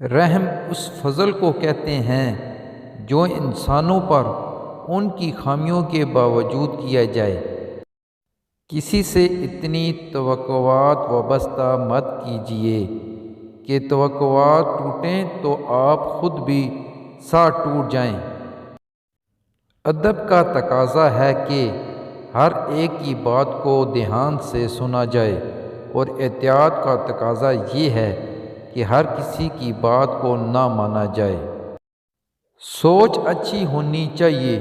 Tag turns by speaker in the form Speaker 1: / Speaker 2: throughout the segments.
Speaker 1: رحم اس فضل کو کہتے ہیں جو انسانوں پر ان کی خامیوں کے باوجود کیا جائے۔ کسی سے اتنی توقعات وابستہ مت کیجیے کہ توقعات ٹوٹیں تو آپ خود بھی ساتھ ٹوٹ جائیں۔ ادب کا تقاضا ہے کہ ہر ایک کی بات کو دھیان سے سنا جائے، اور احتیاط کا تقاضا یہ ہے کہ ہر کسی کی بات کو نہ مانا جائے۔ سوچ اچھی ہونی چاہیے،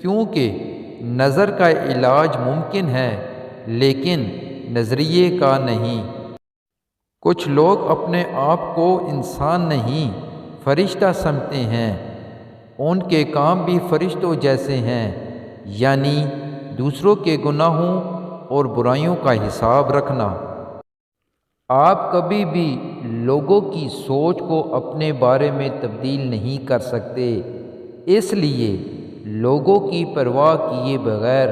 Speaker 1: کیونکہ نظر کا علاج ممکن ہے لیکن نظریے کا نہیں۔ کچھ لوگ اپنے آپ کو انسان نہیں فرشتہ سمجھتے ہیں۔ ان کے کام بھی فرشتوں جیسے ہیں، یعنی دوسروں کے گناہوں اور برائیوں کا حساب رکھنا۔ آپ کبھی بھی لوگوں کی سوچ کو اپنے بارے میں تبدیل نہیں کر سکتے، اس لیے لوگوں کی پرواہ کیے بغیر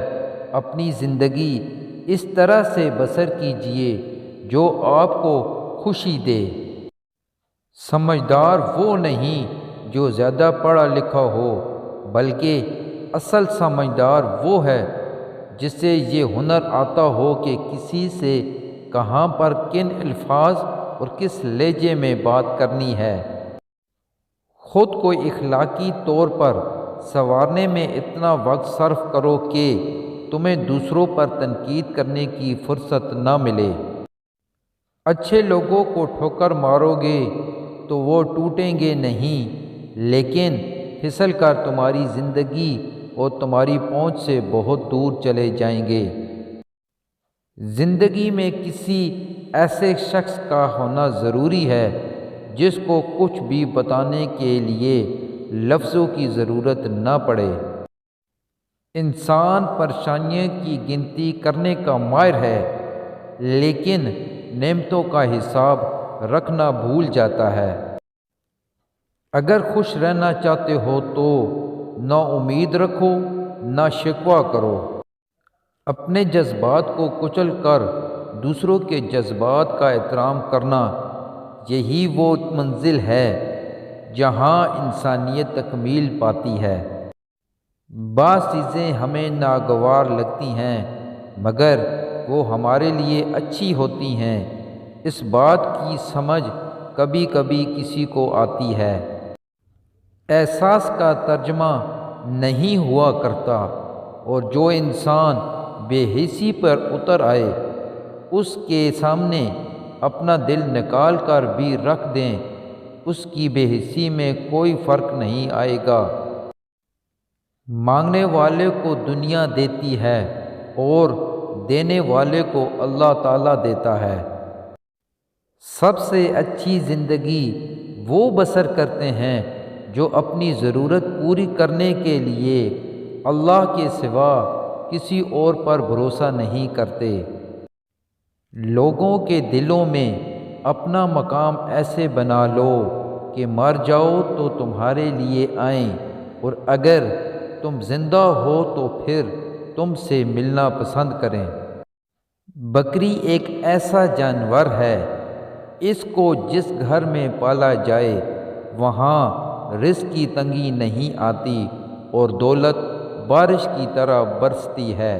Speaker 1: اپنی زندگی اس طرح سے بسر کیجیے جو آپ کو خوشی دے۔ سمجھدار وہ نہیں جو زیادہ پڑھا لکھا ہو، بلکہ اصل سمجھدار وہ ہے جسے یہ ہنر آتا ہو کہ کسی سے کہاں پر کن الفاظ اور کس لہجے میں بات کرنی ہے۔ خود کو اخلاقی طور پر سنوارنے میں اتنا وقت صرف کرو کہ تمہیں دوسروں پر تنقید کرنے کی فرصت نہ ملے۔ اچھے لوگوں کو ٹھوکر مارو گے تو وہ ٹوٹیں گے نہیں، لیکن پھسل کر تمہاری زندگی اور تمہاری پہنچ سے بہت دور چلے جائیں گے۔ زندگی میں کسی ایسے شخص کا ہونا ضروری ہے جس کو کچھ بھی بتانے کے لیے لفظوں کی ضرورت نہ پڑے۔ انسان پریشانیوں کی گنتی کرنے کا ماہر ہے، لیکن نعمتوں کا حساب رکھنا بھول جاتا ہے۔ اگر خوش رہنا چاہتے ہو تو نہ امید رکھو نہ شکوہ کرو۔ اپنے جذبات کو کچل کر دوسروں کے جذبات کا احترام کرنا، یہی وہ منزل ہے جہاں انسانیت تکمیل پاتی ہے۔ بعض چیزیں ہمیں ناگوار لگتی ہیں مگر وہ ہمارے لیے اچھی ہوتی ہیں، اس بات کی سمجھ کبھی کبھی کسی کو آتی ہے۔ احساس کا ترجمہ نہیں ہوا کرتا، اور جو انسان بے حسی پر اتر آئے اس کے سامنے اپنا دل نکال کر بھی رکھ دیں، اس کی بے حسی میں کوئی فرق نہیں آئے گا۔ مانگنے والے کو دنیا دیتی ہے اور دینے والے کو اللہ تعالیٰ دیتا ہے۔ سب سے اچھی زندگی وہ بسر کرتے ہیں جو اپنی ضرورت پوری کرنے کے لیے اللہ کے سوا کسی اور پر بھروسہ نہیں کرتے۔ لوگوں کے دلوں میں اپنا مقام ایسے بنا لو کہ مر جاؤ تو تمہارے لیے آئیں، اور اگر تم زندہ ہو تو پھر تم سے ملنا پسند کریں۔ بکری ایک ایسا جانور ہے، اس کو جس گھر میں پالا جائے وہاں رزق کی تنگی نہیں آتی اور دولت بارش کی طرح برستی ہے۔